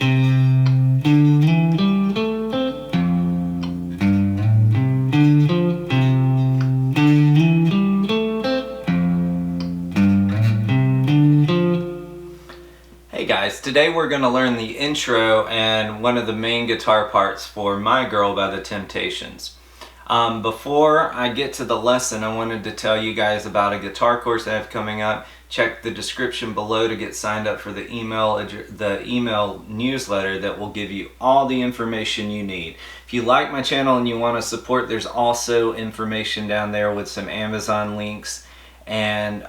Hey guys, today we're going to learn the intro and one of the main guitar parts for My Girl by the Temptations. Before I get to the lesson, I wanted to tell you guys about a guitar course I have coming up. Check the description below to get signed up for the email newsletter that will give you all the information you need. If you like my channel and you want to support, there's also information down there with some Amazon links and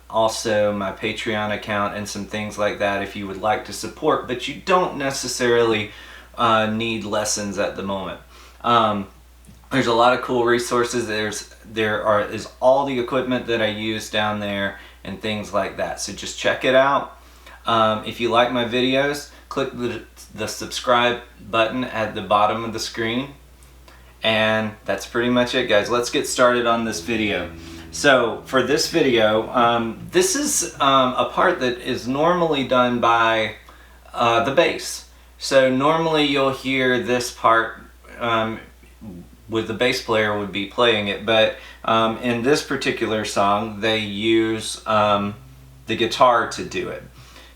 also my Patreon account and some things like that if you would like to support, but you don't necessarily need lessons at the moment. There's a lot of cool resources. There is all the equipment that I use down there and things like that, so just check it out. If you like my videos, click the subscribe button at the bottom of the screen, and that's pretty much it, guys. Let's get started on this video. So for this video, this is a part that is normally done by the bass. So normally you'll hear this part with the bass player would be playing it, but in this particular song they use the guitar to do it.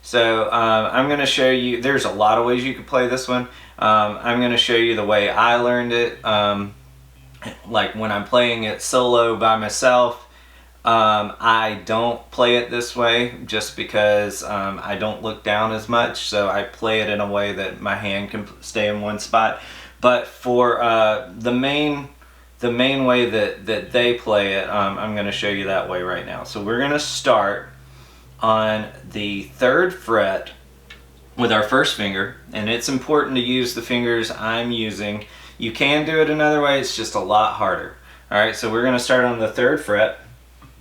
So I'm going to show you, there's a lot of ways you could play this one. I'm going to show you the way I learned it. Like when I'm playing it solo by myself, I don't play it this way just because I don't look down as much, so I play it in a way that my hand can stay in one spot. But for the main way that they play it, I'm going to show you that way right now. So we're going to start on the 3rd fret with our first finger, and it's important to use the fingers I'm using. You can do it another way, it's just a lot harder. Alright, so we're going to start on the 3rd fret,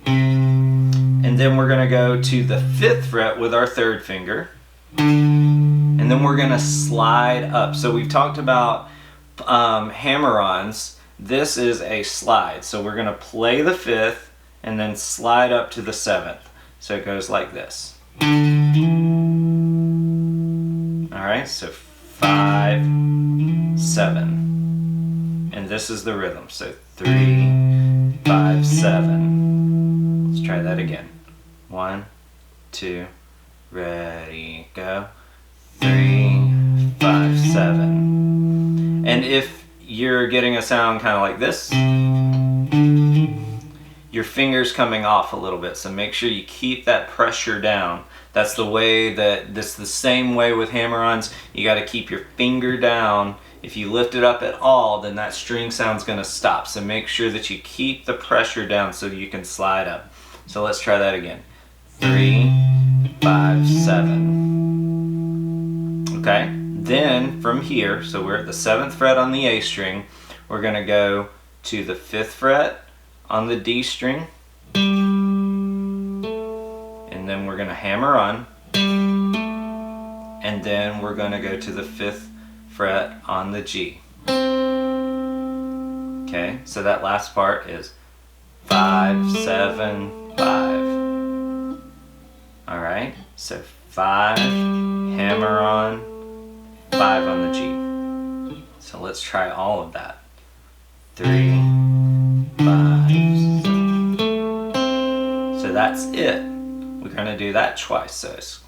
and then we're going to go to the 5th fret with our 3rd finger, and then we're going to slide up. So we've talked about hammer-ons. This is a slide, so we're going to play the 5th and then slide up to the 7th. So it goes like this. Alright, so 5, 7. And this is the rhythm. So 3, 5, 7. Let's try that again. 1, 2, ready, go. 3, 5, 7. And if you're getting a sound kind of like this, your finger's coming off a little bit, so make sure you keep that pressure down. That's the way this the same way with hammer-ons. You got to keep your finger down. If you lift it up at all, then that string sound's going to stop. So make sure that you keep the pressure down so you can slide up. So let's try that again. 3, 5, 7. Okay, then from here, so we're at the 7th fret on the A string, we're going to go to the 5th fret on the D string, and then we're going to hammer on, and then we're going to go to the 5th fret on the G. Okay, so that last part is 5, 7, 5. Alright, so 5, hammer on, 5 on the G. So let's try all of that. 3, 5, 7. So that's it. We're going to do that twice. So it's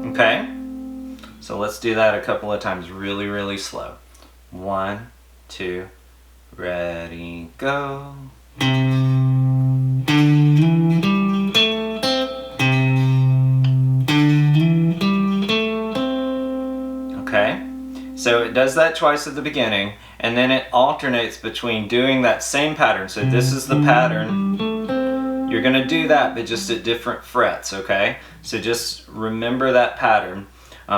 okay. So let's do that a couple of times really, really slow. 1, 2, ready, go. Okay, so it does that twice at the beginning, and then it alternates between doing that same pattern. So this is the pattern. You're going to do that, but just at different frets, okay? So just remember that pattern.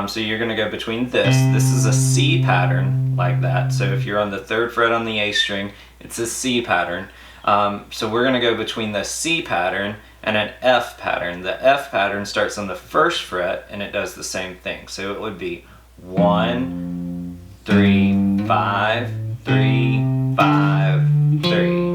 So you're going to go between this. This is a C pattern, like that. So if you're on the 3rd fret on the A string, it's a C pattern. So we're going to go between the C pattern and an F pattern. The F pattern starts on the 1st fret, and it does the same thing. So it would be 1, 3, 5, 3, 5, 3.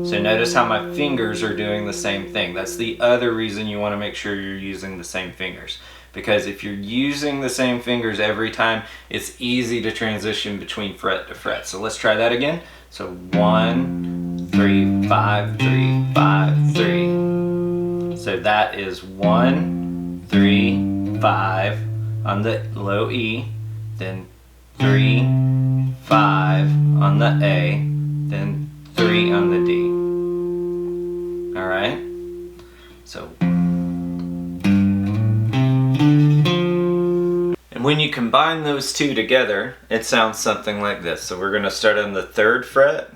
So So notice how my fingers are doing the same thing. That's the other reason you want to make sure you're using the same fingers. Because if you're using the same fingers every time, it's easy to transition between fret to fret. So let's try that again. So 1, 3, 5, 3, 5, 3. So that is 1, 3, 5 on the low E, then 3, 5 on the A, then 3 on the D. All right? So, and when you combine those two together, it sounds something like this. So we're going to start on the 3rd fret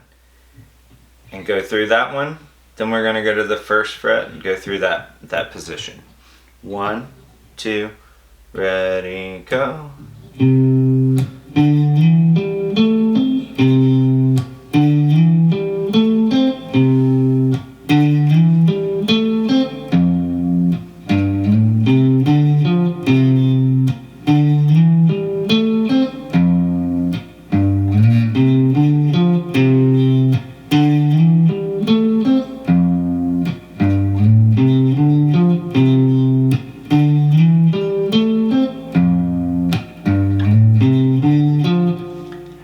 and go through that one. Then we're going to go to the 1st fret and go through that position. 1, 2, ready, go.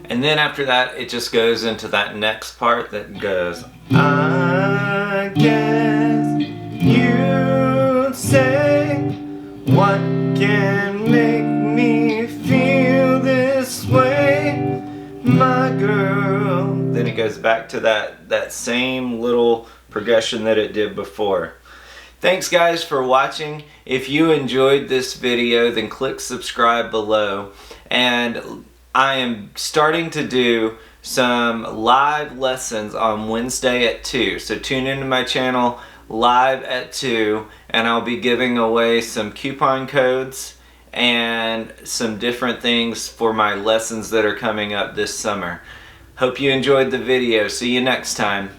And then after that, it just goes into that next part that goes, I guess you'd say, what can make me feel this way, my girl? Then it goes back to that same little progression that it did before. Thanks guys for watching. If you enjoyed this video, then click subscribe below. And I am starting to do some live lessons on Wednesday at 2. So tune into my channel live at 2 and I'll be giving away some coupon codes and some different things for my lessons that are coming up this summer. Hope you enjoyed the video. See you next time.